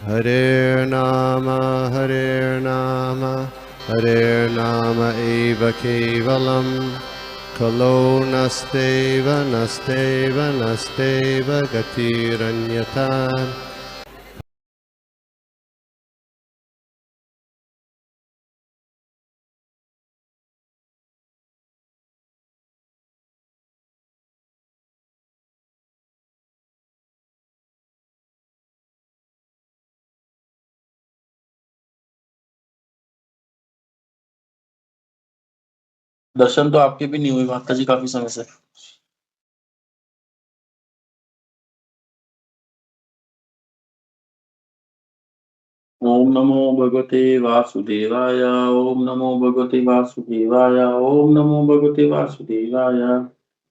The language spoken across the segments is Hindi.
Hare Nama Hare Nama Eva Kevalam Kalo Nasteva Nasteva Nasteva Gatiranyata. दर्शन तो आपके भी नहीं हुए माता जी काफी समय से। ओम नमो भगवते वासुदेवाय। ओम नमो भगवते वासुदेवाय। ओम नमो भगवते वासुदेवाय।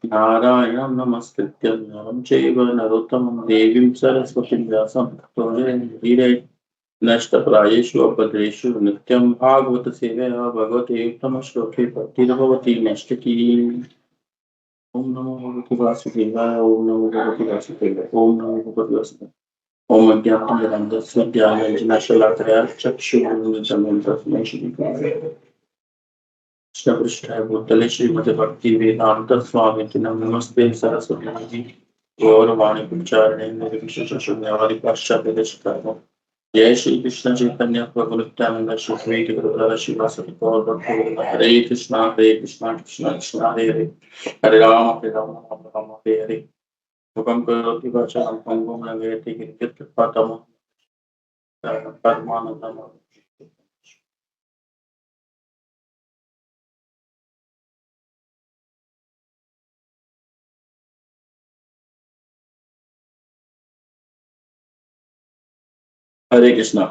नारायणं नमस्कृत्य नरं चैव नरोत्तमं देवीं सरस्वतीं व्यासं ततो जयमुदीरये। नष्टप्रायेषु अपद्रेषु नित्यं भागवत सेवया भगवते उत्तमश्लोके भक्तिर्भवति नष्टकी। ओम नमो भगवते वासुदेवाय। ओम नमो भगवते वासुदेवाय। ओम नमो भगवते वासुदेवाय। ओम अज्ञातमनन्दस्य ज्ञानञ्जनशलाकया चक्षुरुन्मिलितं तस्मै श्रीगुरवे कृष्णपृष्ठाय भूतले श्रीमद्भक्तिवेदान्त स्वामिति नमस्ते सरस्वती जी। गौरवाणी प्रचारिणे निर्विशेषशून्यवादी पाश्चात्यदेशकाय। जय श्री कृष्ण चैतन्य प्रभु नित्यानंद श्री अद्वैत गदाधर शिवासादि गौर भक्तवृंद। हरे कृष्णा कृष्णा कृष्णा हरे हरे। हरे राम राम राम हरे हरे। मुखं करोति वाचालं पङ्गुं लङ्घयति गिरिं यत्कृपातमहं परमानन्दं। हरे कृष्णा।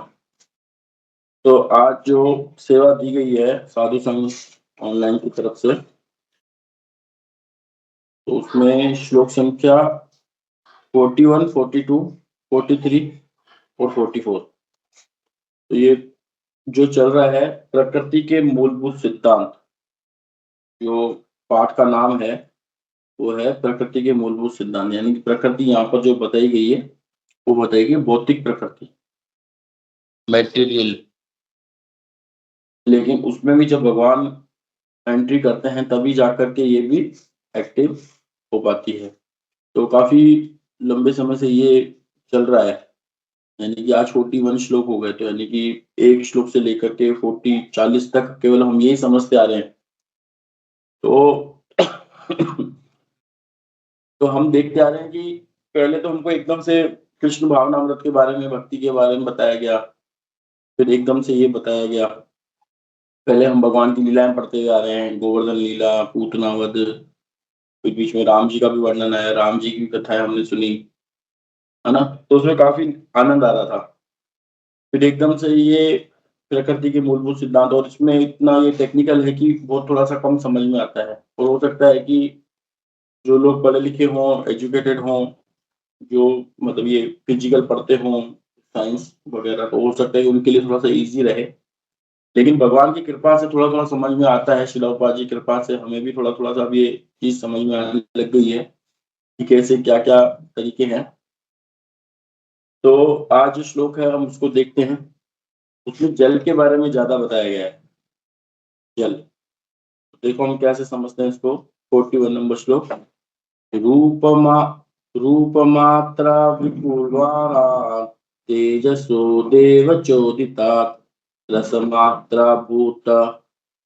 तो आज जो सेवा दी गई है साधु संघ ऑनलाइन की तरफ से, तो उसमें श्लोक संख्या 41, 42, 43 और 44। तो ये जो चल रहा है प्रकृति के मूलभूत सिद्धांत, जो पाठ का नाम है वो है प्रकृति के मूलभूत सिद्धांत। यानी कि प्रकृति यहाँ पर जो बताई गई है वो बताई गई भौतिक प्रकृति, मटेरियल। लेकिन उसमें भी जब भगवान एंट्री करते हैं तभी जाकर के ये भी एक्टिव हो पाती है। तो काफी लंबे समय से ये चल रहा है। यानी कि आज 41 श्लोक हो गए, तो यानी कि एक श्लोक से लेकर के 40 तक केवल हम यही समझते आ रहे हैं। तो तो हम देखते आ रहे हैं कि पहले तो हमको एकदम से कृष्ण भावनामृत के बारे में, भक्ति के बारे में बताया गया, फिर एकदम से ये बताया गया। पहले हम भगवान की लीलाएं पढ़ते आ रहे हैं, गोवर्धन लीला, पूतना वध, फिर बीच में राम जी का भी वर्णन आया, राम जी की कथाएं हमने सुनी, है ना। तो उसमें काफी आनंद आ रहा था। फिर एकदम से ये प्रकृति के मूलभूत सिद्धांत, और इसमें इतना ये टेक्निकल है कि बहुत थोड़ा सा कम समझ में आता है। और हो सकता है कि जो लोग पढ़े लिखे हों, एजुकेटेड हों, जो मतलब ये फिजिकल पढ़ते हों, साइंस वगैरह, तो हो सकता है कि उनके लिए थोड़ा सा इजी रहे। लेकिन भगवान की कृपा से थोड़ा थोड़ा समझ में आता है। शिला उपा जी की कृपा से हमें भी थोड़ा थोड़ा सा अब ये चीज समझ में आने लग गई है कि कैसे क्या क्या तरीके हैं। तो आज जो श्लोक है हम उसको देखते हैं। उसमें जल के बारे में ज्यादा बताया गया है। जल, देखो हम कैसे समझते हैं इसको। 41 नंबर श्लोक। रूपमा रूपमात्रा विपूर्वाणा तेजसो देव चोदिता रसमात्रा भूत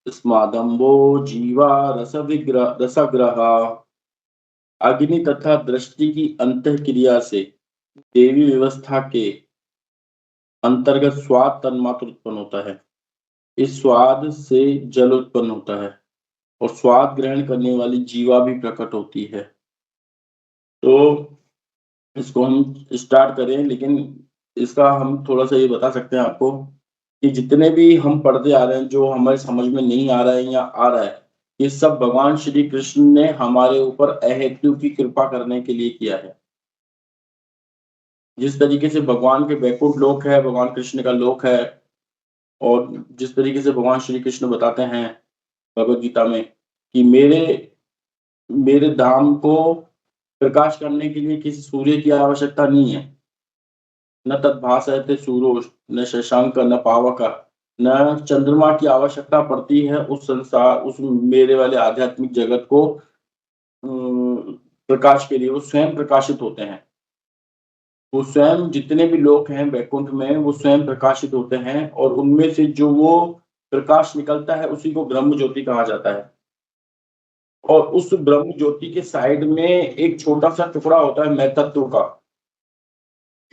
स्मादम्बो जीवा रसग्रह। अग्नि तथा दृष्टि की अंतःक्रिया से देवी व्यवस्था के अंतर्गत स्वाद तन्मात्र उत्पन्न होता है। इस स्वाद से जल उत्पन्न होता है और स्वाद ग्रहण करने वाली जीवा भी प्रकट होती है। तो इसको हम स्टार्ट करें, लेकिन इसका हम थोड़ा सा ये बता सकते हैं आपको कि जितने भी हम पढ़ते आ रहे हैं, जो हमारे समझ में नहीं आ रहा है या आ रहा है, ये सब भगवान श्री कृष्ण ने हमारे ऊपर अहेतु की कृपा करने के लिए किया है। जिस तरीके से भगवान के वैकुंठ लोक है, भगवान कृष्ण का लोक है, और जिस तरीके से भगवान श्री कृष्ण बताते हैं भगवत गीता में कि मेरे मेरे धाम को प्रकाश करने के लिए किसी सूर्य की आवश्यकता नहीं है। न तद्भासयते सूरो न शशांक न पावक, न चंद्रमा की आवश्यकता पड़ती है उस संसार उस मेरे वाले आध्यात्मिक जगत को प्रकाश के लिए। वो स्वयं प्रकाशित होते हैं। वो स्वयं जितने भी लोग हैं वैकुंठ में वो स्वयं प्रकाशित होते हैं और उनमें से जो वो प्रकाश निकलता है उसी को ब्रह्म ज्योति कहा जाता है। और उस ब्रह्म ज्योति के साइड में एक छोटा-सा टुकड़ा होता है मैं तत्व का,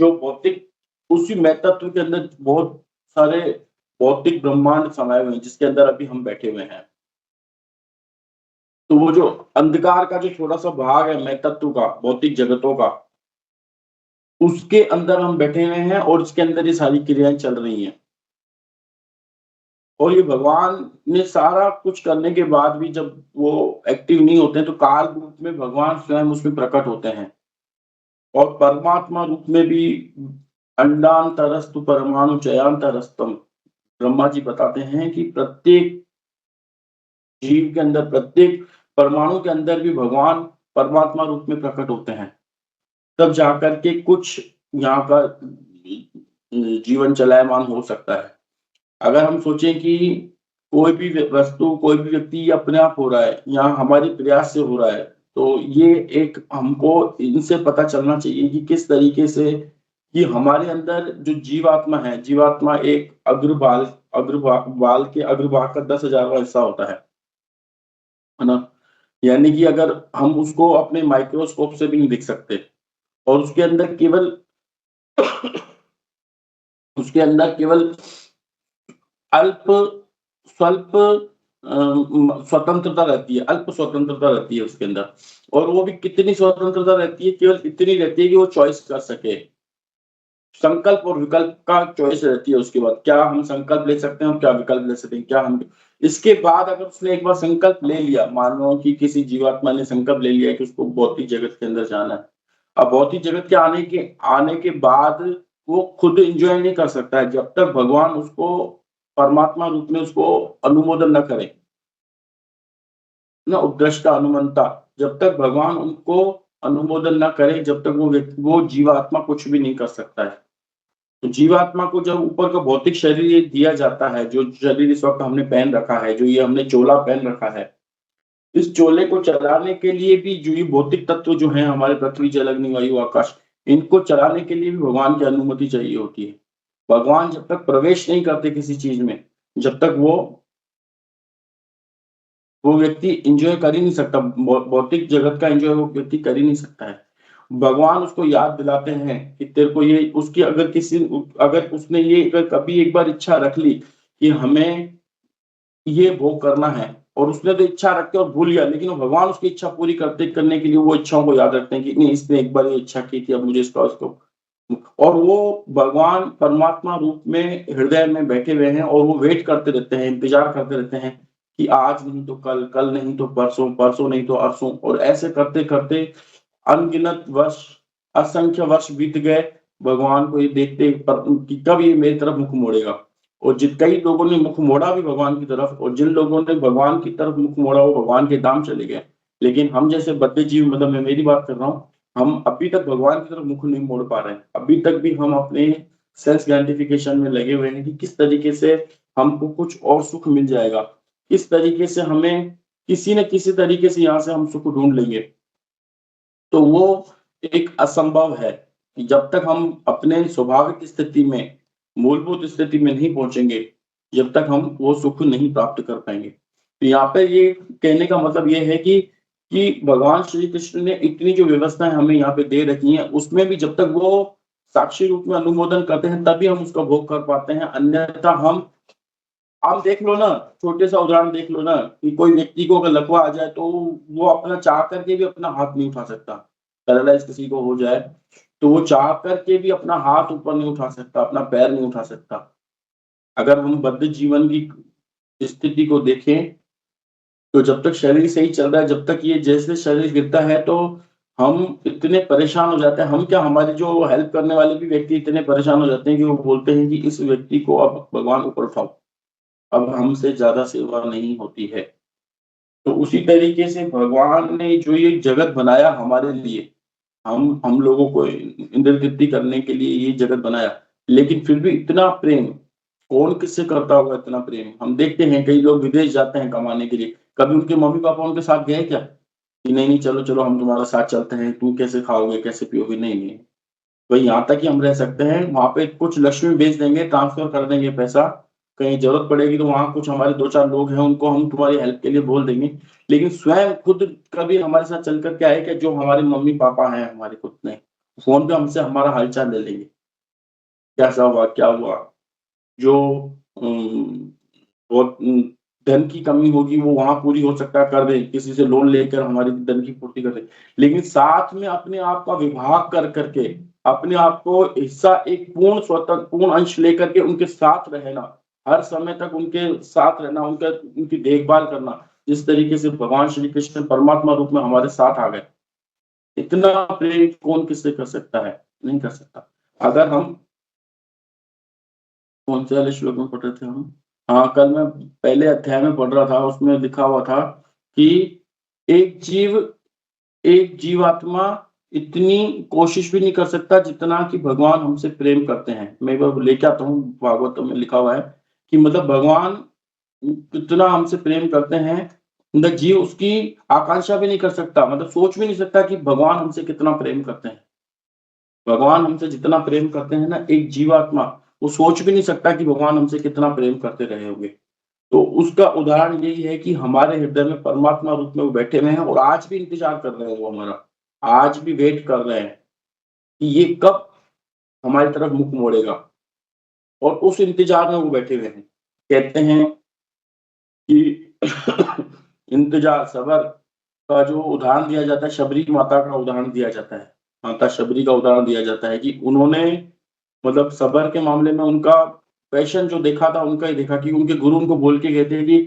जो भौतिक उसी मैं तत्व के अंदर बहुत सारे भौतिक ब्रह्मांड समाये हुए हैं, जिसके अंदर अभी हम बैठे हुए हैं। तो वो जो अंधकार का जो छोटा-सा भाग है मैं तत्व का, भौतिक जगतों का, उसके अंदर हम बैठे हुए हैं और इसके अंदर ये सारी क्रियाएँ चल रही हैं। और ये भगवान ने सारा कुछ करने के बाद भी जब वो एक्टिव नहीं होते हैं, तो काल रूप में भगवान स्वयं उसमें प्रकट होते हैं। और परमात्मा रूप में भी अंडांतरस्तु परमाणु चयान्तरस्तम, ब्रह्मा जी बताते हैं कि प्रत्येक जीव के अंदर, प्रत्येक परमाणु के अंदर भी भगवान परमात्मा रूप में प्रकट होते हैं। तब जाकर के कुछ यहाँ का जीवन चलायमान हो सकता है। अगर हम सोचें कि कोई भी वस्तु, कोई भी व्यक्ति अपने आप हो रहा है या हमारे प्रयास से हो रहा है, तो ये एक हमको इनसे पता चलना चाहिए कि किस तरीके से कि हमारे अंदर जो जीवात्मा है, जीवात्मा एक बाल के अग्रभाग का 10,000वां हिस्सा होता है ना? यानी कि अगर हम उसको अपने माइक्रोस्कोप से भी नहीं देख सकते और उसके अंदर केवल अल्प स्वल्प स्वतंत्रता रहती है, अल्प स्वतंत्रता रहती है उसके अंदर। और वो भी कितनी स्वतंत्रता रहती है, केवल इतनी रहती है कि वो चॉइस कर सके। संकल्प और विकल्प का चॉइस रहती है उसके बाद। क्या हम संकल्प ले सकते हैं और क्या विकल्प ले सकते हैं? क्या हम इसके बाद अगर उसने एक बार संकल्प ले लिया, मान लो कि किसी जीवात्मा ने संकल्प ले लिया कि उसको भौतिक जगत के अंदर जाना है। अब भौतिक जगत के आने के बाद वो खुद एन्जॉय नहीं कर सकता है, जब तक भगवान उसको परमात्मा रूप में उसको अनुमोदन न करें। ना उत्कृष्ट अनुमंता, जब तक भगवान उनको अनुमोदन न करे, जब तक वो जीवात्मा कुछ भी नहीं कर सकता है। तो जीवात्मा को जब ऊपर का भौतिक शरीर ये दिया जाता है, जो शरीर इस वक़्त हमने पहन रखा है, जो ये हमने चोला पहन रखा है, इस चोले को चलाने के लिए भी जो ये भौतिक तत्व जो हैं हमारे पृथ्वी, जल, अग्नि, वायु, आकाश, इनको चलाने के लिए भी भगवान की अनुमति चाहिए होती है। भगवान जब तक प्रवेश नहीं करते किसी चीज़ में, जब तक वो व्यक्ति एन्जॉय कर ही नहीं सकता, भौतिक जगत का एन्जॉय वो व्यक्ति कर ही नहीं सकता है। भगवान उसको याद दिलाते हैं कि तेरे को ये उसकी अगर उसने ये अगर कभी एक बार इच्छा रख ली कि हमें ये भोग करना है और उसने तो इच्छा रख के और भूल गया, लेकिन वो भगवान उसकी इच्छा पूरी करने के लिए वो इच्छाओं को याद रखते हैं कि नहीं, इसने एक बार ये इच्छा की थी, अब मुझे इसको और वो भगवान परमात्मा रूप में हृदय में बैठे हुए हैं और वो वेट करते रहते हैं, इंतज़ार करते रहते हैं कि आज नहीं तो कल, कल नहीं तो परसों, परसों नहीं तो अरसों, और ऐसे करते-करते अनगिनत वर्ष, असंख्य वर्ष बीत गए, भगवान को ये देखते कि कब ये मेरी तरफ मुख मोड़ेगा। और कई लोगों ने मुख मोड़ा भी भगवान की तरफ, और जिन लोगों ने भगवान की तरफ मुख मोड़ा वो भगवान के धाम चले गए। लेकिन हम जैसे बद्धे जीव, मतलब मैं मेरी बात कर रहा हूँ, हम अभी तक भगवान की तरफ मुख नहीं मोड़ पा रहे हैं। अभी तक भी हम अपने सेल्फ ग्रेटिफिकेशन में लगे हुए हैं कि किस तरीके से हमको कुछ और सुख मिल जाएगा, किस तरीके से हमें किसी न किसी तरीके से यहाँ से हम सुख ढूँढ लेंगे। तो वो एक असंभव है कि जब तक हम अपने स्वाभाविक स्थिति में, मूलभूत स्थिति में नहीं पहुँचेंगे, जब तक हम वो सुख नहीं प्राप्त कर पाएँगे। तो यहाँ पे ये कहने का मतलब ये है कि भगवान श्री कृष्ण ने इतनी जो व्यवस्थाएँ हमें यहाँ पे दे रखी हैं, उसमें भी जब तक वो साक्षी रूप में अनुमोदन करते हैं, तभी हम उसका भोग कर पाते हैं। अन्यथा हम आप देख लो ना, छोटे-सा उदाहरण देख लो ना कि कोई व्यक्ति को अगर लकवा आ जाए, तो वो अपना चाह करके भी अपना हाथ नहीं उठा सकता। पैरालाइज़ किसी को हो जाए, तो वो चाह करके भी अपना हाथ ऊपर नहीं उठा सकता, अपना पैर नहीं उठा सकता। अगर हम बद्ध जीवन की स्थिति को देखें, तो जब तक शरीर सही चल रहा है, जब तक ये जैसे शरीर गिरता है, तो हम इतने परेशान हो जाते हैं, हम क्या, हमारे जो हेल्प करने वाले भी व्यक्ति इतने परेशान हो जाते हैं कि वो बोलते हैं कि इस व्यक्ति को अब भगवान ऊपर उठाओ। अब हमसे ज़्यादा सेवा नहीं होती है। तो उसी तरीके से भगवान ने जो ये जगत बनाया हमारे लिए, हम लोगों को इंद्र तृप्ति करने के लिए ये जगत बनाया, लेकिन फिर भी इतना प्रेम कौन किससे करता होगा? इतना प्रेम हम देखते हैं, कई लोग विदेश जाते हैं कमाने के लिए, कभी उनके मम्मी पापा उनके साथ गए क्या कि नहीं नहीं चलो चलो हम तुम्हारे साथ चलते हैं, तुम कैसे खाओगे कैसे पियोगे? नहीं नहीं, तो यहाँ तक ही हम रह सकते हैं, वहां पे कुछ लक्ष्मी भेज देंगे, ट्रांसफर कर देंगे पैसा, कहीं जरूरत पड़ेगी तो वहां कुछ हमारे दो चार लोग हैं उनको हम तुम्हारी हेल्प के लिए बोल देंगे, लेकिन स्वयं खुद कभी हमारे साथ चल कर के आए क्या? जो हमारे मम्मी पापा हैं हमारे खुद नहीं, फोन पे हमसे हमारा हालचाल ले लेंगे, कैसा हुआ क्या हुआ? जो बहुत धन की कमी होगी वो वहां पूरी हो सकता है कर दे, किसी से लोन लेकर हमारी धन की पूर्ति कर दे, लेकिन साथ में अपने आप का विभाग कर करके अपने आप को हिस्सा एक पूर्ण स्वतंत्र पूर्ण अंश लेकर के उनके साथ रहना, हर समय तक उनके साथ रहना, उनका उनकी देखभाल करना, जिस तरीके से भगवान श्री कृष्ण परमात्मा रूप में हमारे साथ आ गए, इतना प्रेम कौन किससे कर सकता है? नहीं कर सकता। अगर हम कौन से वाले श्लोक में पढ़ रहे थे हम? हाँ, कल मैं पहले अध्याय में पढ़ रहा था, उसमें लिखा हुआ था कि एक जीव एक जीवात्मा इतनी कोशिश भी नहीं कर सकता जितना कि भगवान हमसे प्रेम करते हैं। मैं वो लेके आता हूँ, भागवतम में लिखा हुआ है कि मतलब भगवान कितना हमसे प्रेम करते हैं, मतलब जीव उसकी आकांक्षा भी नहीं कर सकता, मतलब सोच भी नहीं सकता कि भगवान हमसे कितना प्रेम करते हैं। भगवान हमसे जितना प्रेम करते हैं ना, एक जीवात्मा वो सोच भी नहीं सकता कि भगवान हमसे कितना प्रेम करते रहे होंगे। तो उसका उदाहरण यही है कि हमारे हृदय में परमात्मा रूप में वो बैठे हुए हैं और आज भी इंतजार कर रहे हैं, वो हमारा आज भी वेट कर रहे हैं कि ये कब हमारी तरफ मुख मोड़ेगा, और उस इंतजार में वो बैठे हुए हैं। कहते हैं कि इंतजार सबर का जो उदाहरण दिया जाता है, शबरी माता का उदाहरण दिया जाता है, माता शबरी का उदाहरण दिया जाता है कि उन्होंने मतलब सबर के मामले में उनका पैशन जो देखा था, उनका ही देखा कि उनके गुरु उनको बोल के गए थे कि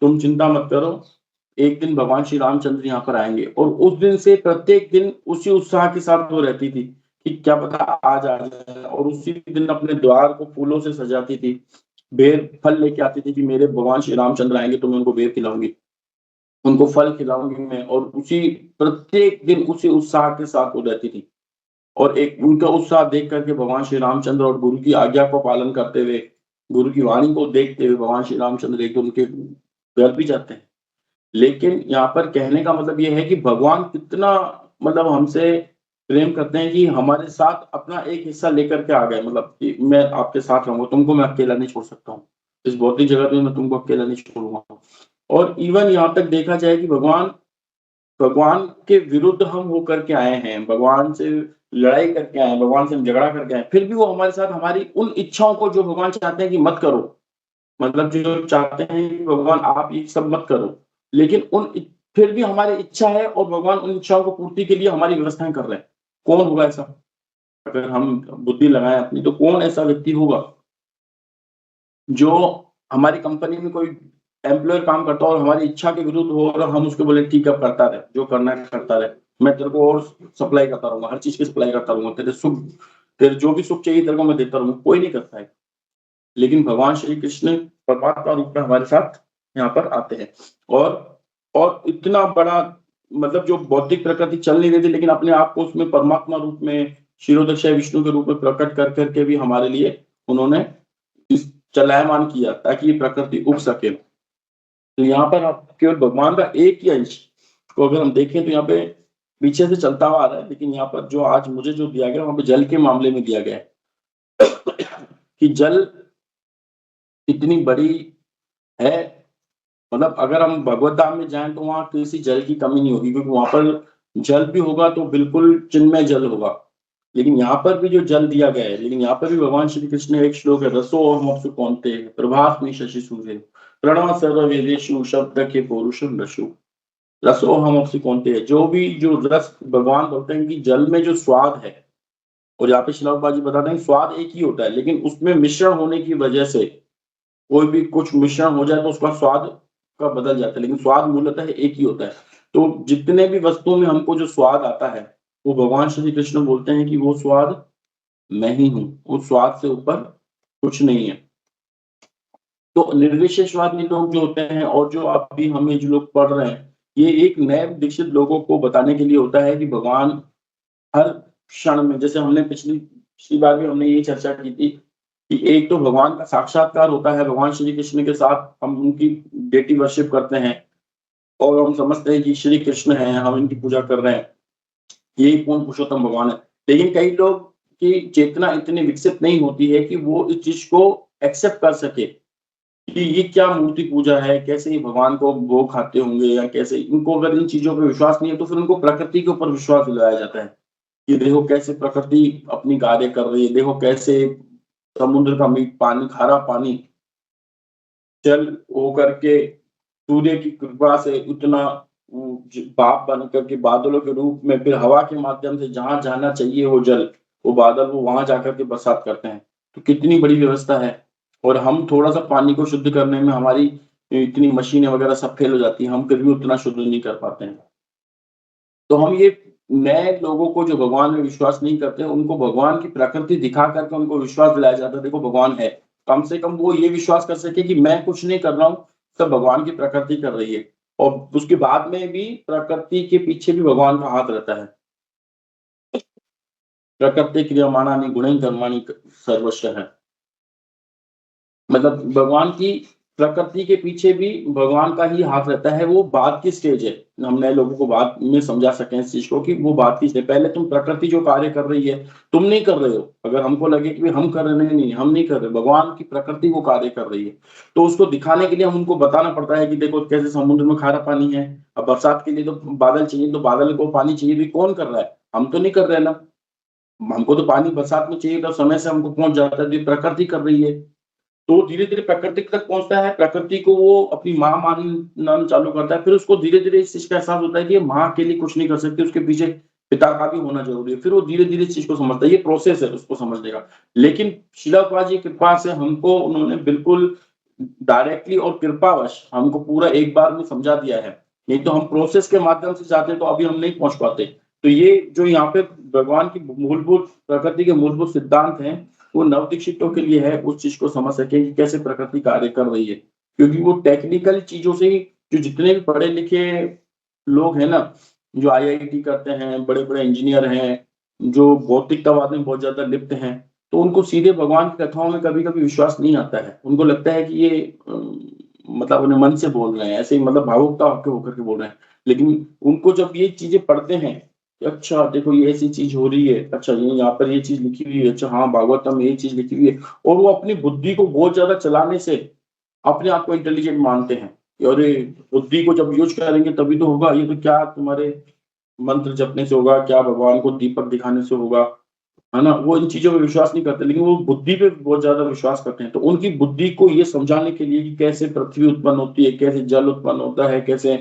तुम चिंता मत करो, एक दिन भगवान श्री रामचंद्र यहाँ पर आएंगे, और उस दिन से प्रत्येक दिन उसी उत्साह के साथ वो रहती थी कि क्या पता आज आ जाए, और उसी दिन अपने द्वार को फूलों से सजाती थी, बेर फल लेके आती थी कि मेरे भगवान श्री रामचंद्र आएंगे तो मैं उनको बेर खिलाऊंगी, उनको फल खिलाऊंगी मैं, और उसी प्रत्येक दिन उसी उत्साह के साथ वो रहती थी। और एक उनका उत्साह देख करके भगवान श्री रामचंद्र और गुरु की आज्ञा को पालन करते हुए, गुरु की वाणी को देखते हुए भगवान श्री रामचंद्र एक दिन उनके घर भी जाते हैं। लेकिन यहाँ पर कहने का मतलब ये है कि भगवान कितना मतलब हमसे प्रेम करते हैं कि हमारे साथ अपना एक हिस्सा लेकर के आ गए, मतलब कि मैं आपके साथ रहूंगा, तुमको मैं अकेला नहीं छोड़ सकता हूँ, इस भौतिक जगत में मैं तुमको अकेला नहीं छोड़ूंगा। और इवन यहाँ तक देखा जाए कि भगवान भगवान के विरुद्ध हम होकर के आए हैं, भगवान से लड़ाई करके आए हैं, भगवान से हम झगड़ा करके आए हैं, फिर भी वो हमारे साथ हमारी उन इच्छाओं को जो भगवान चाहते हैं कि मत करो, मतलब जो चाहते हैं कि भगवान आप ये सब मत करो, लेकिन फिर भी हमारी इच्छा है और भगवान उन इच्छाओं को पूर्ति के लिए हमारी व्यवस्थाएं कर रहे हैं। कौन होगा ऐसा? अगर हम बुद्धि लगाएं अपनी, तो कौन ऐसा व्यक्ति होगा जो हमारी कंपनी में कोई एम्प्लॉयर काम करता हो और हमारी इच्छा के विरुद्ध हो और हम उसको बोले ठीक है करता रहे, जो करना है करता रहे, मैं तेरे को और सप्लाई करता रहूंगा, हर चीज की सप्लाई करता रहूंगा, तेरे सुख तेरे जो भी सुख चाहिए तेरे को मैं देता रहूंगा, कोई नहीं करता है। लेकिन भगवान श्री कृष्ण परमात्मा रूप में हमारे साथ यहाँ पर आते हैं, और इतना बड़ा मतलब जो बौद्धिक प्रकृति चल नहीं रही थी, लेकिन अपने आप को उसमें परमात्मा रूप में क्षीरोदक्षय विष्णु के रूप में प्रकट कर करके भी हमारे लिए उन्होंने चलायमान किया ताकि ये प्रकृति उग सके। तो यहाँ पर आप केवल भगवान का एक ही अंश को अगर हम देखें तो यहाँ पे पीछे से चलता हुआ आ रहा है, लेकिन यहाँ पर जो आज मुझे जो दिया गया वहां पे जल के मामले में दिया गया है कि जल इतनी बड़ी है, मतलब अगर हम भगवत धाम में जाएं तो वहां किसी जल की कमी नहीं होगी, क्योंकि वहां पर जल भी होगा तो बिल्कुल चिन्मय जल होगा। लेकिन यहाँ पर भी जो जल दिया गया है, लेकिन यहाँ पर भी भगवान श्री कृष्ण एक श्लोक है, रसो अहमप्सु कौन्तेय प्रभास्मि शशि सूर्य प्रणव सर्व वेदेषु शब्द के पौरुषम रसो, रसो अहमप्सु कौन्तेय, जो भी जो रस भगवान बोलते हैं कि जल में जो स्वाद है, और यहाँ पे श्रील जी बताते हैं स्वाद एक ही होता है, लेकिन उसमें मिश्रण होने की वजह से कोई भी कुछ मिश्रण हो जाए तो उसका स्वाद का बदल जाता है, लेकिन स्वाद मूलतः एक ही होता है। तो जितने भी वस्तुओं में हमको जो स्वाद आता है, वो भगवान श्री कृष्ण बोलते हैं कि वो स्वाद मैं ही हूँ, उस स्वाद से ऊपर कुछ नहीं है। तो निर्विशेषवादी लोग जो होते हैं और जो अभी हमें जो लोग पढ़ रहे हैं, ये एक नए दीक्षित लोगों को बताने के लिए होता है कि भगवान हर क्षण में, जैसे हमने पिछली बार भी हमने यही चर्चा की थी कि एक तो भगवान का साक्षात्कार होता है, भगवान श्री कृष्ण के साथ हम उनकी डेटी वर्शिप करते हैं और हम समझते हैं कि श्री कृष्ण हैं, हम इनकी पूजा कर रहे हैं, यही पूर्ण पुरुषोत्तम भगवान है। लेकिन कई लोग की चेतना इतनी विकसित नहीं होती है कि वो इस चीज़ को एक्सेप्ट कर सके कि ये क्या मूर्ति पूजा है, कैसे ये भगवान को भोग खाते होंगे या कैसे, इनको अगर इन चीज़ों पे विश्वास नहीं है तो फिर उनको प्रकृति के ऊपर विश्वास दिलाया जाता है। कि देखो कैसे प्रकृति अपनी कार्य कर रही है, देखो कैसे समुद्र का मीठ पानी, खारा पानी जल होकर के सूर्य की कृपा से इतना भाप बन करके बादलों के रूप में फिर हवा के माध्यम से जहाँ जाना चाहिए वो जल, वो बादल वो वहाँ जाकर के बरसात करते हैं। तो कितनी बड़ी व्यवस्था है। और हम थोड़ा-सा पानी को शुद्ध करने में हमारी इतनी मशीनें वगैरह सब फेल हो जाती हैं, हम फिर भी उतना शुद्ध नहीं कर पाते हैं। तो हम ये नए लोगों को जो भगवान में विश्वास नहीं करते, उनको भगवान की प्रकृति दिखा कर के उनको विश्वास दिलाया जाता है, देखो भगवान है। कम से कम वो ये विश्वास कर सके कि मैं कुछ नहीं कर रहा हूँ, सब भगवान की प्रकृति कर रही है। और उसके बाद में भी प्रकृति के पीछे भी भगवान का हाथ रहता है। प्रकृति क्रियमाणानि गुणैः कर्माणि सर्वस्य है। मतलब भगवान की प्रकृति के पीछे भी भगवान का ही हाथ रहता है, वो बाद की स्टेज है। हम नए लोगों को बाद में समझा सकें इस चीज़ को कि वो बाद की स्टेज, पहले तुम प्रकृति जो कार्य कर रही है, तुम नहीं कर रहे हो। अगर हमको लगे कि हम कर रहे हैं, नहीं, हम नहीं कर रहे, भगवान की प्रकृति वो कार्य कर रही है। तो उसको दिखाने के लिए हम उनको बताना पड़ता है कि देखो कैसे समुद्र में खारा पानी है, अब बरसात के लिए तो बादल चाहिए, तो बादल को पानी चाहिए भी कौन कर रहा है? हम तो नहीं कर रहे ना। हमको तो पानी बरसात में चाहिए तो समय से हमको पहुँच जाता है, तो ये प्रकृति कर रही है। तो धीरे-धीरे प्रकृति तक पहुँचता है, प्रकृति को वो अपनी माँ मानना चालू करता है, फिर उसको धीरे-धीरे इस चीज़ का एहसास होता है कि ये माँ अकेली कुछ नहीं कर सकती, उसके पीछे पिता का भी होना ज़रूरी है। फिर वो धीरे-धीरे इस चीज़ को समझता है, ये प्रोसेस है उसको समझने का। लेकिन शिला प्रभुपाद जी की कृपा से हमको उन्होंने बिल्कुल डायरेक्टली और कृपावश हमको पूरा एक बार में समझा दिया है। नहीं तो हम प्रोसेस के माध्यम से जाते तो अभी हम नहीं पहुँच पाते। तो ये जो यहाँ पे भगवान की मूलभूत प्रकृति के मूलभूत सिद्धांत हैं, वो नवदीक्षितों के लिए है उस चीज़ को समझ सके कि कैसे प्रकृति कार्य कर रही है। क्योंकि वो टेक्निकल चीज़ों से ही जो जितने भी पढ़े-लिखे लोग हैं ना, जो आईआईटी करते हैं, बड़े-बड़े इंजीनियर हैं, जो भौतिकतावाद में बहुत ज़्यादा लिप्त हैं, तो उनको सीधे भगवान की कथाओं में कभी-कभी विश्वास नहीं आता है। उनको लगता है कि ये मतलब उन्हें मन से बोल रहे हैं, ऐसे ही मतलब भावुकता के होकर के बोल रहे हैं। लेकिन उनको जब ये चीज़ें पढ़ते हैं कि अच्छा देखो ये ऐसी चीज़ हो रही है, अच्छा ये यहाँ पर ये चीज़ लिखी हुई है, अच्छा हाँ, भागवतम में ये चीज़ लिखी हुई है, और वो अपनी बुद्धि को बहुत ज़्यादा चलाने से अपने आप को इंटेलिजेंट मानते हैं कि अरे! बुद्धि को जब यूज़ करेंगे तभी तो होगा, ये तो क्या तुम्हारे मंत्र जपने से होगा, क्या भगवान को दीपक दिखाने से होगा, है ना? वो इन चीज़ों पे विश्वास नहीं करते, लेकिन वो बुद्धि पे बहुत ज़्यादा विश्वास करते हैं। तो उनकी बुद्धि को ये समझाने के लिए कि कैसे पृथ्वी उत्पन्न होती है, कैसे जल उत्पन्न होता है, कैसे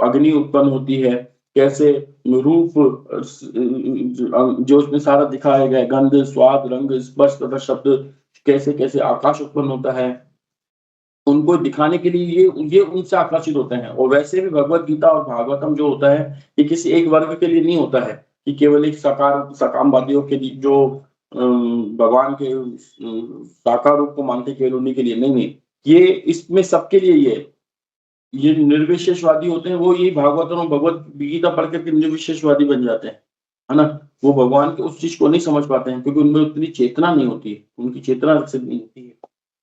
अग्नि उत्पन्न होती है, कैसे रूप जो उसमें सारा दिखाया गया है, गंध, स्वाद, रंग, स्पर्श तथा शब्द, कैसे-कैसे आकाश उत्पन्न होता है, उनको दिखाने के लिए ये उनसे आकर्षित होते हैं। और वैसे भी भगवत गीता और भागवतम जो होता है, ये किसी एक वर्ग के लिए नहीं होता है कि केवल एक सकामवादियों के लिए जो भगवान के साकार रूप को मानते हैं केवल उन्हीं के लिए नहीं। ये इसमें सबके लिए ही है। ये निर्विशेषवादी होते हैं, वो यही भागवतम और भगवत गीता पढ़ कर के निर्विशेषवादी बन जाते हैं, है ना? वो भगवान की उस चीज़ को नहीं समझ पाते हैं क्योंकि उनमें उतनी चेतना नहीं होती है, उनकी चेतना विकसित नहीं होती है।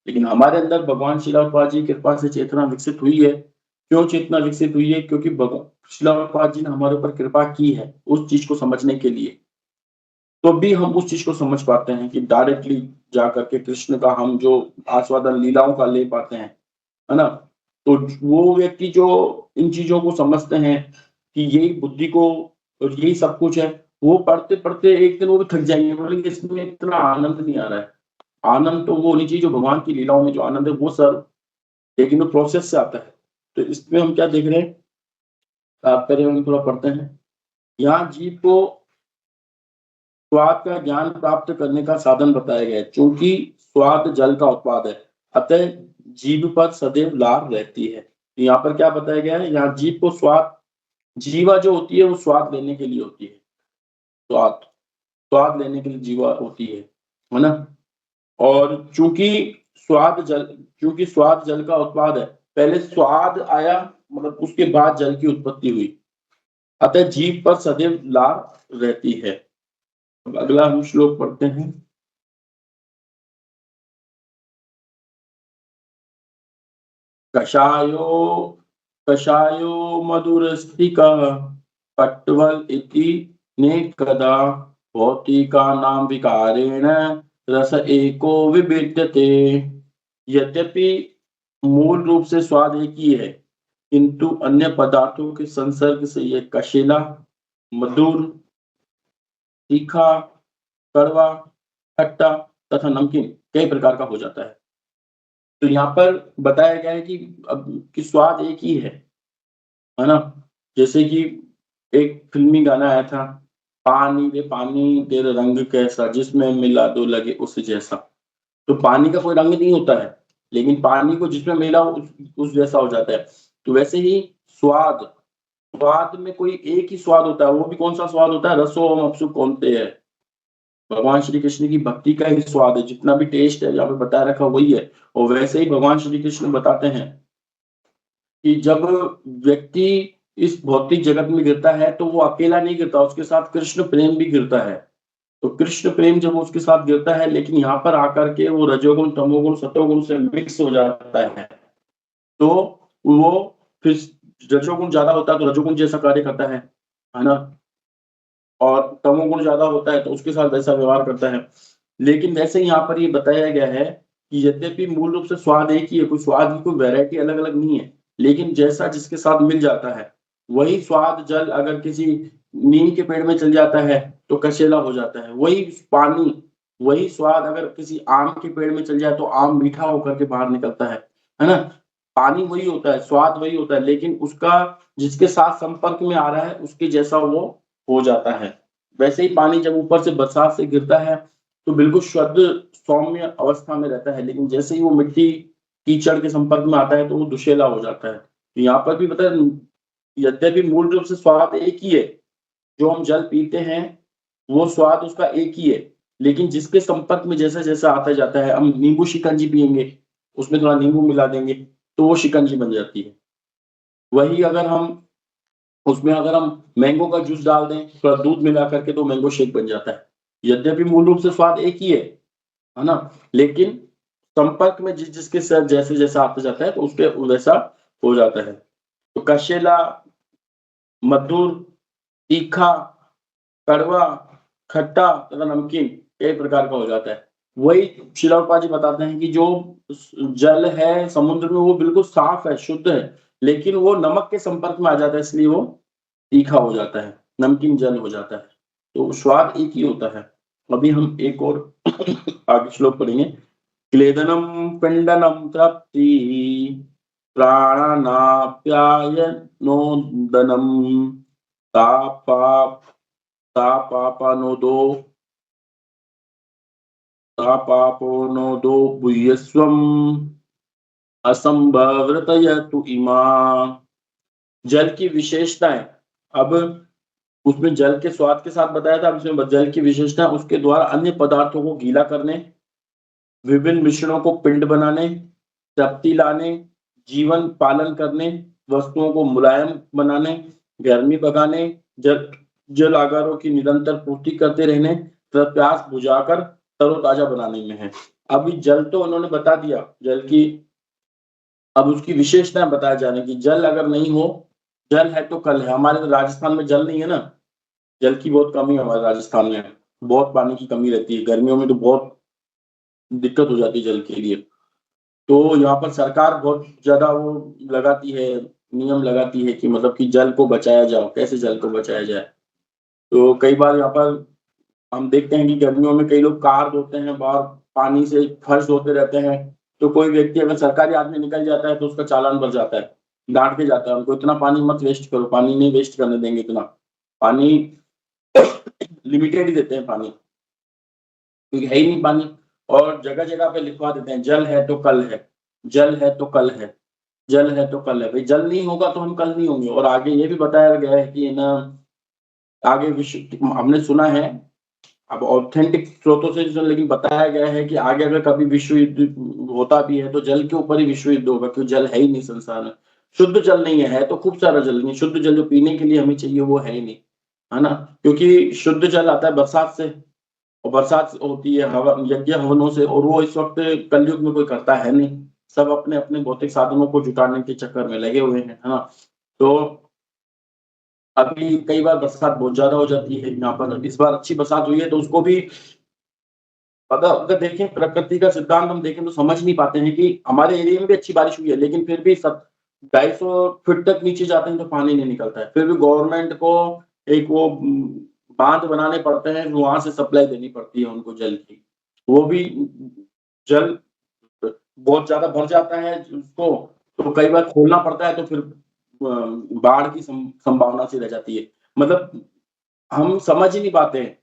लेकिन हमारे अंदर भगवान शिला प्रभुपाद जी की कृपा से चेतना विकसित हुई है। क्यों चेतना विकसित हुई है? क्योंकि शिला प्रभुपाद जी ने हमारे ऊपर कृपा की है, उस चीज़ को समझने के लिए। तो भी हम उस चीज़ को समझ पाते हैं कि डायरेक्टली जाकर के कृष्ण का हम जो आस्वादन लीलाओं का ले पाते हैं, है ना? तो वो व्यक्ति जो इन चीज़ों को समझते हैं कि यही बुद्धि को और यही सब कुछ है, वो पढ़ते-पढ़ते एक दिन वो भी थक जाएँगे, बोलेंगे इसमें इतना आनंद नहीं आ रहा है। आनंद तो वो होनी चाहिए जो भगवान की लीलाओं में जो आनंद है वो सर, लेकिन वो प्रोसेस से आता है। तो इसमें हम क्या देख रहे हैं, तात्पर्य हम थोड़ा पढ़ते हैं। यहाँ जीव को स्वाद का ज्ञान प्राप्त करने का साधन बताया गया है। चूँकि स्वाद जल का उत्पाद है, अतः जीभ पर सदैव लार रहती है। तो यहाँ पर क्या बताया गया है, यहाँ जीभ को स्वाद, जीवा जो होती है वो स्वाद लेने के लिए होती है। स्वाद, स्वाद लेने के लिए जीवा होती है ना? और चूँकि स्वाद जल का उत्पाद है, पहले स्वाद आया मतलब उसके बाद जल की उत्पत्ति हुई। अतः जीव पर सदैव लार रहती है। अब अगला हम श्लोक पढ़ते हैं। कषायो मधुरस्थिकः पट्वल इति नेकदा भौतिकानां विकारेण रस एको विभिद्यते। यद्यपि मूल रूप से स्वाद एक ही है, किंतु अन्य पदार्थों के संसर्ग से यह कशीला, मधुर, तीखा, कड़वा, खट्टा तथा नमकीन कई प्रकार का हो जाता है। तो यहाँ पर बताया गया है कि स्वाद एक ही है ना? जैसे कि एक फिल्मी गाना आया था, पानी वे पानी तेरा रंग कैसा, जिसमें मिला दो लगे उस जैसा। तो पानी का कोई रंग नहीं होता है, लेकिन पानी को जिसमें मिला उस जैसा हो जाता है। तो वैसे ही स्वाद में कोई एक ही स्वाद होता है, वो भी कौन सा स्वाद होता है? रसो अप्सु कौनते है, भगवान श्री कृष्ण की भक्ति का ही स्वाद है। जितना भी टेस्ट है यहाँ पे बताया रखा वही है। और वैसे ही भगवान श्री कृष्ण बताते हैं कि जब व्यक्ति इस भौतिक जगत में गिरता है तो वो अकेला नहीं गिरता, उसके साथ कृष्ण प्रेम भी गिरता है। तो कृष्ण प्रेम जब उसके साथ गिरता है, लेकिन यहाँ पर आकर के वो रजोगुण, तमोगुण, सतोगुण से मिक्स हो जाता है, तो वो फिर रजोगुण ज्यादा होता है तो रजोगुण जैसा कार्य करता है ना? और तमोगुण ज्यादा होता है तो उसके साथ वैसा व्यवहार करता है। लेकिन वैसे यहाँ पर ये बताया गया है कि यद्यपि मूल रूप से स्वाद एक ही है, कोई स्वाद की कोई वैरायटी अलग अलग नहीं है, लेकिन जैसा जिसके साथ मिल जाता है वही स्वाद जल अगर किसी नीम के पेड़ में चल जाता है तो कसेला हो जाता है। वही पानी, वही स्वाद अगर किसी आम के पेड़ में चल जाए तो आम मीठा होकर के बाहर निकलता है ना? पानी वही होता है, स्वाद वही होता है, लेकिन उसका जिसके साथ संपर्क में आ रहा है उसके जैसा वो हो जाता है। वैसे ही पानी जब ऊपर से बरसात से गिरता है तो बिल्कुल शुद्ध सौम्य अवस्था में रहता है, लेकिन जैसे ही वो मिट्टी कीचड़ के संपर्क में आता है तो वो दुषैला हो जाता है। तो यहाँ पर भी पता है, यद्यपि मूल रूप से स्वाद एक ही है, जो हम जल पीते हैं वो स्वाद उसका एक ही है, लेकिन जिसके संपर्क में जैसा जैसा आता जाता है, हम नींबू शिकंजी पियेंगे, उसमें थोड़ा नींबू मिला देंगे तो वो शिकंजी बन जाती है। वही अगर हम उसमें अगर हम मैंगो का जूस डाल दें, थोड़ा दूध मिला करके, तो मैंगो शेक बन जाता है। यद्यपि मूल रूप से स्वाद एक ही है ना? लेकिन संपर्क में जिसके साथ जैसे जैसा आता जाता है तो उसके वैसा हो जाता है। तो कशेला, मधुर, तीखा, कड़वा, खट्टा तथा नमकीन कई प्रकार का हो जाता है। वही श्रील प्रभुपाद जी बताते हैं कि जो जल है समुद्र में वो बिल्कुल साफ है, शुद्ध है, लेकिन वो नमक के संपर्क में आ जाता है, इसलिए वो तीखा हो जाता है, नमकीन जल हो जाता है। तो स्वाद एक ही होता है। अभी हम एक और आगे श्लोक पढ़ेंगे। क्लेदनम पिंडनम तृप्ति प्राणानाप्यायनोदनम तापापनोदो तापापोनोदो भूयस्वम् असंभवृतयतु इमा। जल की विशेषताएं, अब उसमें जल के स्वाद के साथ बताया था, अब इसमें जल की विशेषता उसके द्वारा अन्य पदार्थों को गीला करने, विभिन्न मिश्रणों को पिंड बनाने, तृप्ति लाने, जीवन पालन करने, वस्तुओं को मुलायम बनाने, गर्मी भगाने, जल आगारों की निरंतर पूर्ति करते रहने, प्यास बुझाकर तरोताजा बनाने में है। अभी जल तो उन्होंने बता दिया, जल की अब उसकी विशेषताएं बताया जाने की। जल अगर नहीं हो, जल है तो कल है। हमारे राजस्थान में जल नहीं है ना, जल की बहुत कमी है हमारे राजस्थान में, बहुत पानी की कमी रहती है, गर्मियों में तो बहुत दिक्कत हो जाती है जल के लिए। तो यहाँ पर सरकार बहुत ज्यादा वो लगाती है, नियम लगाती है कि मतलब कि जल को बचाया जाए, कैसे जल को बचाया जाए। तो कई बार यहाँ पर हम देखते हैं कि गर्मियों में कई लोग कार धोते हैं, बाहर पानी से फर्श धोते रहते हैं, तो कोई व्यक्ति अगर सरकारी आदमी निकल जाता है तो उसका चालान भर जाता है, डांट के जाता है उनको, इतना पानी मत वेस्ट करो, पानी नहीं वेस्ट करने देंगे, इतना पानी लिमिटेड ही देते हैं पानी, क्योंकि है ही नहीं पानी। और जगह जगह पे लिखवा देते हैं जल है तो कल है, जल है तो कल है, जल है तो कल है। भाई जल नहीं होगा तो हम कल नहीं होंगे। और आगे ये भी बताया गया है कि ना, आगे विश्व हमने सुना है, अब ऑथेंटिक स्रोतों से, लेकिन बताया गया है कि आगे अगर कभी विश्व युद्ध होता भी है तो जल के ऊपर ही विश्व युद्ध होगा, क्योंकि जल है ही नहीं संसार में। शुद्ध जल नहीं है तो खूब सारा जल नहीं, शुद्ध जल जो पीने के लिए हमें चाहिए वो है ही नहीं, है ना? क्योंकि शुद्ध जल आता है बरसात से, और बरसात होती है हवा यज्ञ हवनों से, और वो इस वक़्त कलयुग में कोई करता है नहीं। सब अपने-अपने भौतिक साधनों को जुटाने के चक्कर में लगे हुए हैं, है ना? तो अभी कई बार बरसात बहुत ज़्यादा हो जाती है यहाँ पर, इस बार अच्छी बरसात हुई है तो उसको भी अगर अगर देखें प्रकृति का सिद्धांत हम देखें तो समझ नहीं पाते हैं कि हमारे एरिया में भी अच्छी बारिश हुई है, लेकिन फिर भी सब 250 फीट तक नीचे जाते हैं तो पानी नहीं निकलता है। फिर भी गवर्नमेंट को एक वो बाँध बनाने पड़ते हैं, वहाँ से सप्लाई देनी पड़ती है उनको जल की। वो भी जल बहुत ज़्यादा भर जाता है उसको, तो कई बार खोलना पड़ता है तो फिर बाढ़ की संभावना सी रह जाती है। मतलब हम समझ ही नहीं पाते हैं।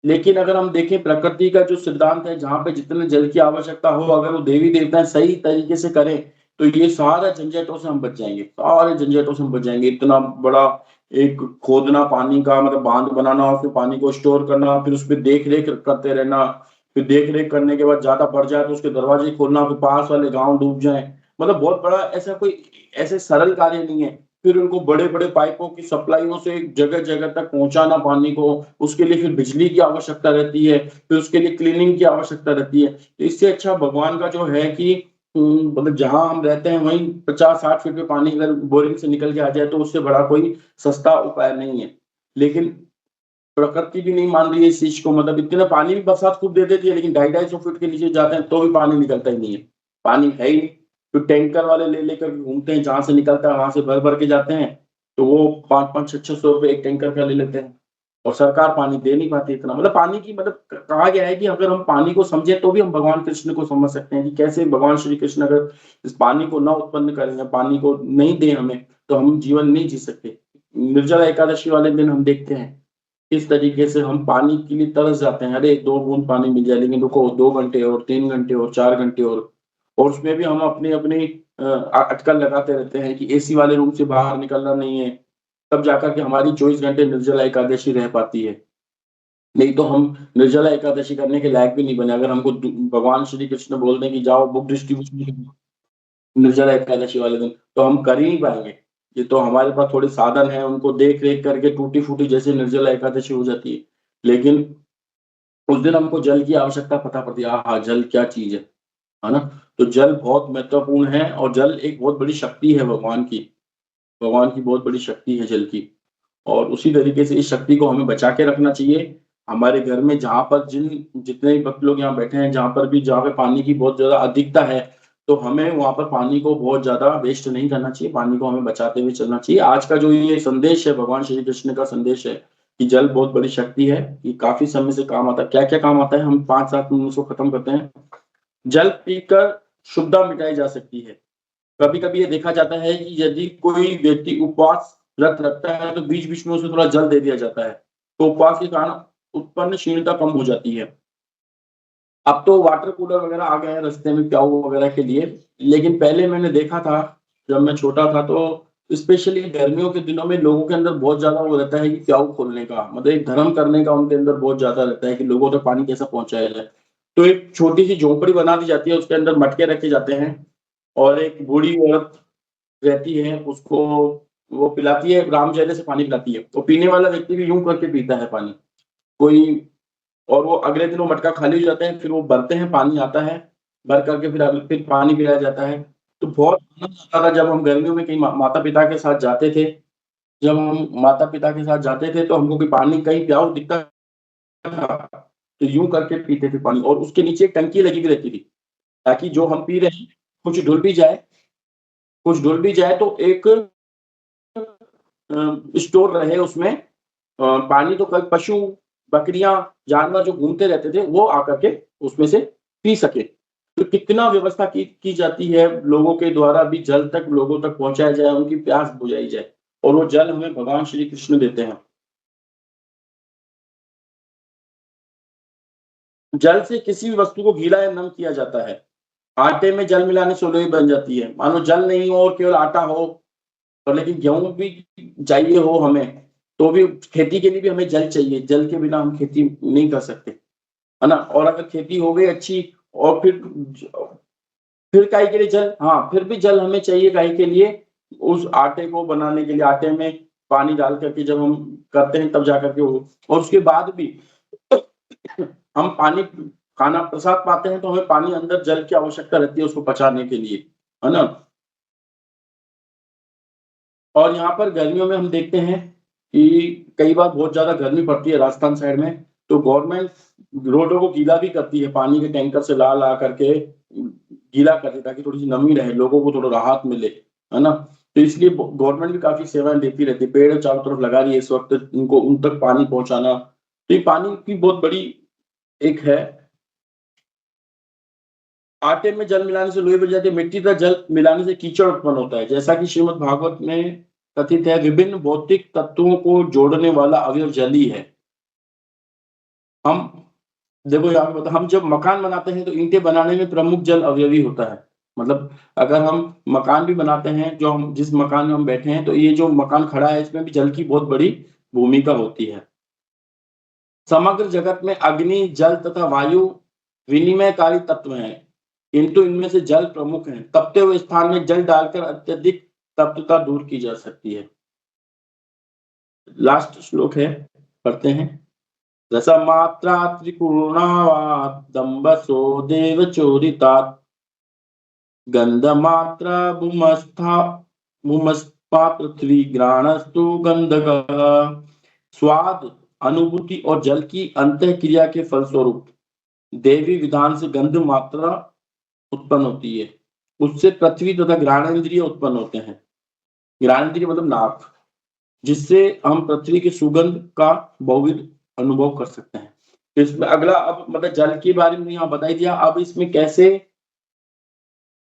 लेकिन अगर हम देखें प्रकृति का जो सिद्धांत है, जहाँ पे जितने जल की आवश्यकता हो, अगर वो देवी-देवता सही तरीके से करें, तो ये सारे झंझटों से हम बच जाएँगे, सारे झंझटों से हम बच जाएँगे। इतना बड़ा एक खोदना पानी का मतलब बाँध बनाना, उसमें पानी को स्टोर करना, फिर उसपे देख-रेख करते रहना, फिर देख-रेख करने के बाद ज़्यादा बढ़ जाए तो उसके दरवाजे खोलना, फिर पास वाले गाँव डूब जाएँ। मतलब बहुत बड़ा ऐसा कोई ऐसे सरल कार्य नहीं है। फिर उनको बड़े-बड़े पाइपों की सप्लाइयों से जगह-जगह तक पहुँचाना पानी को, उसके लिए फिर बिजली की आवश्यकता रहती है, फिर उसके लिए क्लीनिंग की आवश्यकता रहती है। तो इससे अच्छा भगवान का जो है कि मतलब जहाँ हम रहते हैं वहीं 50-60 फीट पे पानी अगर बोरिंग से निकल के आ जाए तो उससे बड़ा कोई सस्ता उपाय नहीं है। लेकिन प्रकृति भी नहीं मान रही है इस चीज़ को, मतलब इतना पानी भी बरसात खूब दे देती है लेकिन 250-250 फीट के नीचे जाते हैं तो भी पानी निकलता ही नहीं है। पानी है ही नहीं, तो टैंकर वाले ले लेकर के घूमते हैं, जहाँ से निकलता है वहाँ से भर-भर के जाते हैं, तो वो 5-5 600-600 रुपए एक टैंकर का ले लेते हैं। और सरकार पानी दे नहीं पाती इतना, मतलब पानी की मतलब कहा गया है कि अगर हम पानी को समझे तो भी हम भगवान कृष्ण को समझ सकते हैं कि कैसे भगवान श्री कृष्ण अगर इस पानी को ना उत्पन्न करें, पानी को नहीं दें हमें, तो हम जीवन नहीं जी सकते। निर्जला एकादशी वाले दिन हम देखते हैं किस तरीके से हम पानी के लिए तरस जाते हैं, अरे 2 बूंद पानी मिल जाए, लेकिन रुको 2 घंटे और 3 घंटे और 4 घंटे और उसमें भी हम अपनी-अपनी अटकल लगाते रहते हैं कि एसी वाले रूम से बाहर निकलना नहीं है, तब जाकर के हमारी 24 घंटे निर्जला एकादशी रह पाती है। नहीं तो हम निर्जला एकादशी करने के लायक भी नहीं बने। अगर हमको भगवान श्री कृष्ण बोल दें कि जाओ बुक डिस्ट्रीब्यूशन निर्जला एकादशी वाले दिन, तो हम कर ही नहीं पाएँगे। ये तो हमारे पास थोड़े साधन हैं, उनको देख-रेख करके टूटी-फूटी जैसे निर्जला एकादशी हो जाती है। लेकिन उस दिन हमको जल की आवश्यकता पता पड़ती है, आहा! जल क्या चीज़ है ना? तो जल बहुत महत्वपूर्ण है और जल एक बहुत बड़ी शक्ति है भगवान की बहुत बड़ी शक्ति है जल की। और उसी तरीके से इस शक्ति को हमें बचा के रखना चाहिए। हमारे घर में जहाँ पर जितने भी भक्त लोग यहाँ बैठे हैं, जहाँ पे पानी की बहुत ज़्यादा अधिकता है, तो हमें वहाँ पर पानी को बहुत ज़्यादा वेस्ट नहीं करना चाहिए, पानी को हमें बचाते हुए चलना चाहिए। आज का जो ये संदेश है, भगवान श्री कृष्ण का संदेश है कि जल बहुत बड़ी शक्ति है, ये काफ़ी समय से काम आता है। क्या-क्या काम आता है, हम 5-7 मिनट में उसको खत्म करते हैं। जल पीकर शुद्धता मिटाई जा सकती है। कभी-कभी ये देखा जाता है कि यदि कोई व्यक्ति उपवास व्रत रखता है, तो बीच-बीच में उसे थोड़ा जल दे दिया जाता है। तो उपवास के कारण उत्पन्न क्षीणता कम हो जाती है। अब तो वाटर कूलर वगैरह आ गए हैं रास्ते में प्याऊ वगैरह के लिए, लेकिन पहले मैंने देखा था, जब मैं छोटा था तो स्पेशली गर्मियों के दिनों में लोगों के अंदर बहुत ज़्यादा वो रहता है कि प्याऊ खोलने का, मतलब एक धर्म करने का उनके अंदर बहुत ज़्यादा रहता है कि लोगों तक पानी कैसे पहुँचाया जाए। तो एक छोटी-सी झोंपड़ी बना दी जाती है, उसके अंदर मटके रखे जाते हैं और एक बूढ़ी औरत रहती है, उसको वो पिलाती है, रामजले से पानी पिलाती है। तो पीने वाला व्यक्ति भी यूँ करके पीता है पानी। कोई और वो अगले दिन वो मटका खाली हो जाते हैं, फिर वो भरते हैं, पानी आता है, भर करके फिर पानी पिलाया जाता है। तो बहुत आनंद आता था जब हम गर्मियों में कहीं माता-पिता के साथ जाते थे। जब हम माता-पिता के साथ जाते थे, तो हमको कोई पानी कहीं प्याऊ दिखता था, तो यूँ करके पीते थे पानी और उसके नीचे एक टंकी लगी हुई रहती थी, ताकि जो हम पी रहे हैं, कुछ धुल भी जाए तो एक स्टोर रहे उसमें पानी, तो कल पशु, बकरियाँ, जानवर जो घूमते रहते थे, वो आकर के उसमें से पी सके। तो कितना व्यवस्था की जाती है लोगों के द्वारा भी जल तक लोगों तक पहुँचाया जाए, उनकी प्यास बुझाई जाए और वो जल हमें भगवान श्री कृष्ण देते हैं। जल से किसी भी वस्तु को गीला या नम किया जाता है। आटे में जल मिलाने से लोई बन जाती है। मानो जल नहीं हो और केवल आटा हो, और लेकिन गेहूँ भी चाहिए हो हमें, तो भी खेती के लिए भी हमें जल चाहिए। जल के बिना हम खेती नहीं कर सकते, है ना? और अगर खेती हो गई अच्छी और फिर काहे के लिए जल, हाँ, फिर भी जल हमें चाहिए काहे के लिए? उस आटे को बनाने के लिए आटे में पानी डाल करके जब हम करते हैं तब जाकर के वो, और उसके बाद भी हम पानी खाना प्रसाद पाते हैं तो हमें पानी अंदर जल की आवश्यकता रहती है उसको पचाने के लिए, है ना? और यहाँ पर गर्मियों में हम देखते हैं कि कई बार बहुत ज़्यादा गर्मी पड़ती है राजस्थान साइड में, तो गवर्नमेंट रोडों को गीला भी करती है, पानी के टैंकर से ला करके गीला करती है ताकि थोड़ी-सी नमी रहे, लोगों को थोड़ा राहत मिले, है ना? तो इसलिए ब गवर्नमेंट भी काफ़ी सेवाएँ देती रहती है, पेड़ चारों तरफ लगा रही है इस वक़्त उनको उन तक पानी पहुँचाना। तो ये पानी की बहुत बड़ी एक है। आटे में जल मिलाने से लोई बन जाती है, मिट्टी का जल मिलाने से कीचड़ उत्पन्न होता है। जैसा कि श्रीमद् भागवत में कथित है, विभिन्न भौतिक तत्वों को जोड़ने वाला अवयव जल ही है। हम देखो यहाँ पे हम जब मकान बनाते हैं तो ईंटें बनाने में प्रमुख जल अवयवी होता है। मतलब अगर हम मकान भी बनाते हैं, जो हम जिस मकान में हम बैठे हैं, तो ये जो मकान खड़ा है इसमें भी जल की बहुत बड़ी भूमिका होती है। समग्र जगत में अग्नि, जल तथा वायु विनिमयकारी तत्व हैं, किंतु इनमें से जल प्रमुख है। तपते हुए स्थान में जल डालकर अत्यधिक तप्तता दूर की जा सकती है। लास्ट श्लोक है, पढ़ते हैं। रसमात्रा त्रिपूर्णावात् दम्भसो देवचोदितात् गन्धमात्रा भूमस्था पृथ्वी घ्राणस्तु गंधकः। स्वाद, अनुभूति और जल की अंतःक्रिया के फलस्वरूप देवी विधान से गंध मात्रा उत्पन्न होती है। उससे पृथ्वी तथा घ्राणेन्द्रिय उत्पन्न होते हैं। घ्राणेन्द्रिय मतलब नाक, जिससे हम पृथ्वी की सुगंध का बहुविध अनुभव कर सकते हैं। तो इसमें अगला अब मतलब जल के बारे में यहाँ बता ही दिया। अब इसमें कैसे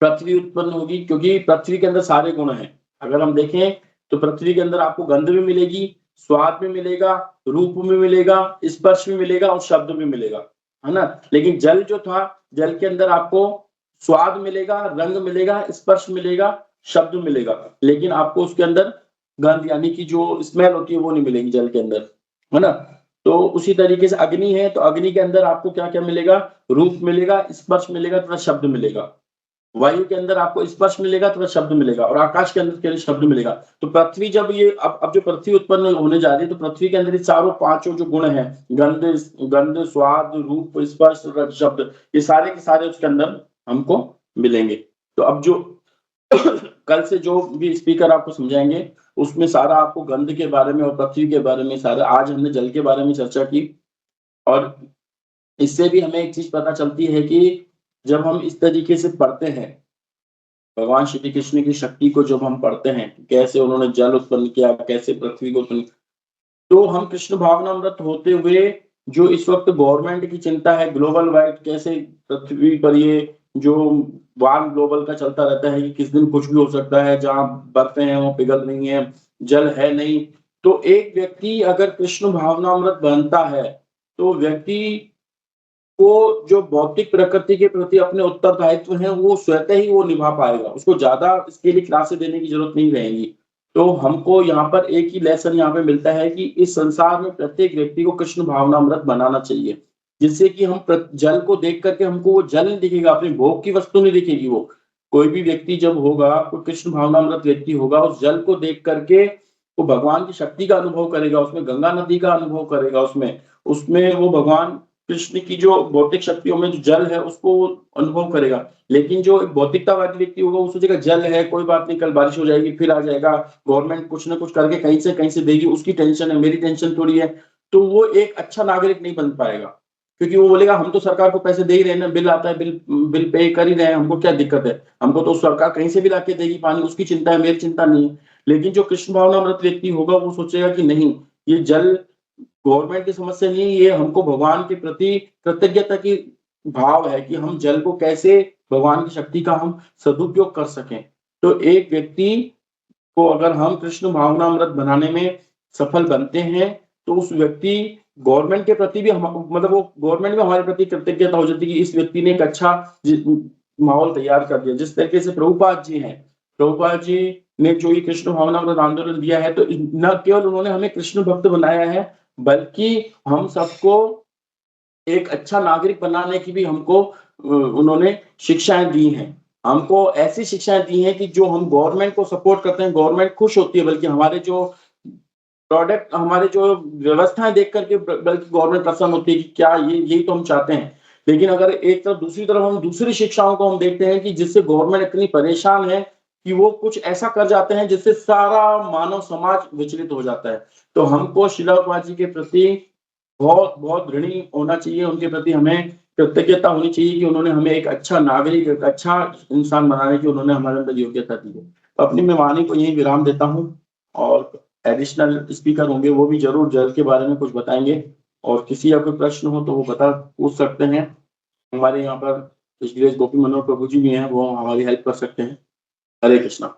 पृथ्वी उत्पन्न होगी, क्योंकि पृथ्वी के अंदर सारे गुण हैं। अगर हम देखें तो पृथ्वी के अंदर आपको गंध भी मिलेगी, स्वाद भी मिलेगा, रूप भी मिलेगा, स्पर्श भी मिलेगा और शब्द भी मिलेगा, है ना? लेकिन जल जो था, जल के अंदर आपको स्वाद मिलेगा, रंग मिलेगा, स्पर्श मिलेगा, शब्द मिलेगा, लेकिन आपको उसके अंदर गंध यानी कि जो स्मेल होती है वो नहीं मिलेगी जल के अंदर, है ना? तो उसी तरीके से अग्नि है, तो अग्नि के अंदर आपको क्या-क्या मिलेगा? रूप मिलेगा, स्पर्श मिलेगा तथा शब्द मिलेगा। वायु के अंदर आपको स्पर्श मिलेगा तथा शब्द मिलेगा और आकाश के अंदर केवल शब्द मिलेगा। तो पृथ्वी जब ये अब जो पृथ्वी उत्पन्न होने जा रही है, तो पृथ्वी के अंदर ये चारों पांचों जो गुण हैं, गंध, स्वाद, रूप, स्पर्श, रस, शब्द, ये सारे के सारे उसके अंदर हमको मिलेंगे। तो अब जो कल से जो भी स्पीकर आपको समझाएंगे, उसमें सारा आपको गंध के बारे में और पृथ्वी के बारे में सारा, आज हमने जल के बारे में चर्चा की। और इससे भी हमें एक चीज पता चलती है कि जब हम इस तरीके से पढ़ते हैं, भगवान श्री कृष्ण की शक्ति को जब हम पढ़ते हैं, कैसे उन्होंने जल उत्पन्न किया, कैसे पृथ्वी को उत्पन्न, तो हम कृष्ण भावनामृत होते हुए जो इस वक्त गवर्नमेंट की चिंता है ग्लोबल वाइड, कैसे पृथ्वी पर ये जो वार ग्लोबल का चलता रहता है कि किस दिन कुछ भी हो सकता है, जहाँ बर्फें हैं वो पिघल रही हैं, जल है नहीं, तो एक व्यक्ति अगर कृष्ण भावनामृत बनता है तो व्यक्ति को जो भौतिक प्रकृति के प्रति अपने उत्तरदायित्व हैं वो स्वतः ही वो निभा पाएगा, उसको ज्यादा इसके लिए क्लासेस देने की जरूरत नहीं रहेगी। तो हमको यहाँ पर एक ही लेसन यहाँ पे मिलता है कि इस संसार में प्रत्येक व्यक्ति को कृष्ण भावनामृत बनाना चाहिए, जिससे कि हम जल को देख करके हमको वो जल नहीं दिखेगा, अपने भोग की वस्तु नहीं दिखेगी। वो कोई भी व्यक्ति जब होगा, कोई कृष्ण भावनामृत व्यक्ति होगा, उस जल को देख करके वो भगवान की शक्ति का अनुभव करेगा, उसमें गंगा नदी का अनुभव करेगा, उसमें उसमें वो भगवान कृष्ण की जो भौतिक शक्तियों में जो जल है उसको अनुभव करेगा। लेकिन जो एक भौतिकतावादी व्यक्ति होगा वो सोचेगा जल है, कोई बात नहीं, कल बारिश हो जाएगी, फिर आ जाएगा, गवर्नमेंट कुछ ना कुछ करके कहीं से देगी, उसकी टेंशन है, मेरी टेंशन थोड़ी है। तो वो एक अच्छा नागरिक नहीं बन पाएगा, क्योंकि वो बोलेगा हम तो सरकार को पैसे दे ही रहे हैं ना, बिल आता है, बिल पे कर ही रहे हैं, हमको क्या दिक्कत है, हमको तो सरकार कहीं से भी लाके देगी पानी, उसकी चिंता है, मेरी चिंता नहीं है। लेकिन जो कृष्ण भावनामृत व्यक्ति होगा वो सोचेगा कि नहीं, ये जल गवर्नमेंट की समस्या नहीं है, ये हमको भगवान के प्रति कृतज्ञता की भाव है कि हम जल को कैसे भगवान की शक्ति का हम सदुपयोग कर सकें। तो एक व्यक्ति को अगर हम कृष्ण भावनामृत बनाने में सफल बनते हैं तो उस व्यक्ति गवर्नमेंट के प्रति भी मतलब वो गवर्नमेंट में हमारे प्रति कृतज्ञता हो जाती है कि इस व्यक्ति ने एक अच्छा माहौल तैयार कर दिया। जिस तरीके से प्रभुपाद जी हैं, प्रभुपाद जी ने जो ये कृष्ण भावनामृत आंदोलन दिया है, तो न केवल उन्होंने हमें कृष्ण भक्त बनाया है, बल्कि हम सबको एक अच्छा नागरिक बनाने की भी हमको उन्होंने शिक्षाएं दी हैं। हमको ऐसी शिक्षाएं दी हैं कि जो हम गवर्नमेंट को सपोर्ट करते हैं, गवर्नमेंट खुश होती है, बल्कि हमारे जो प्रोडक्ट, हमारे जो व्यवस्थाएं देख करके बल्कि गवर्नमेंट प्रसन्न होती है कि क्या ये यही तो हम चाहते हैं। लेकिन अगर एक तरफ दूसरी तरफ हम दूसरी शिक्षाओं को हम देखते हैं कि जिससे गवर्नमेंट इतनी परेशान है कि वो कुछ ऐसा कर जाते हैं जिससे सारा मानव समाज विचलित हो जाता है। तो हमको श्रील प्रभुपाद जी के प्रति बहुत ऋणी होना चाहिए, उनके प्रति हमें कृतज्ञता होनी चाहिए कि उन्होंने हमें एक अच्छा नागरिक, एक अच्छा इंसान बनाने की उन्होंने हमारे अंदर योग्यता दी है। तो अपनी मैं वाणी को यहीं विराम देता हूँ और एडिशनल स्पीकर होंगे, वो भी ज़रूर जल के बारे में कुछ बताएँगे और किसी का कोई प्रश्न हो तो वो पूछ सकते हैं। हमारे यहाँ पर ऋषिकेश गोपी मनोहर प्रभु जी भी हैं, वो हमारी हेल्प कर सकते हैं। हरे कृष्णा।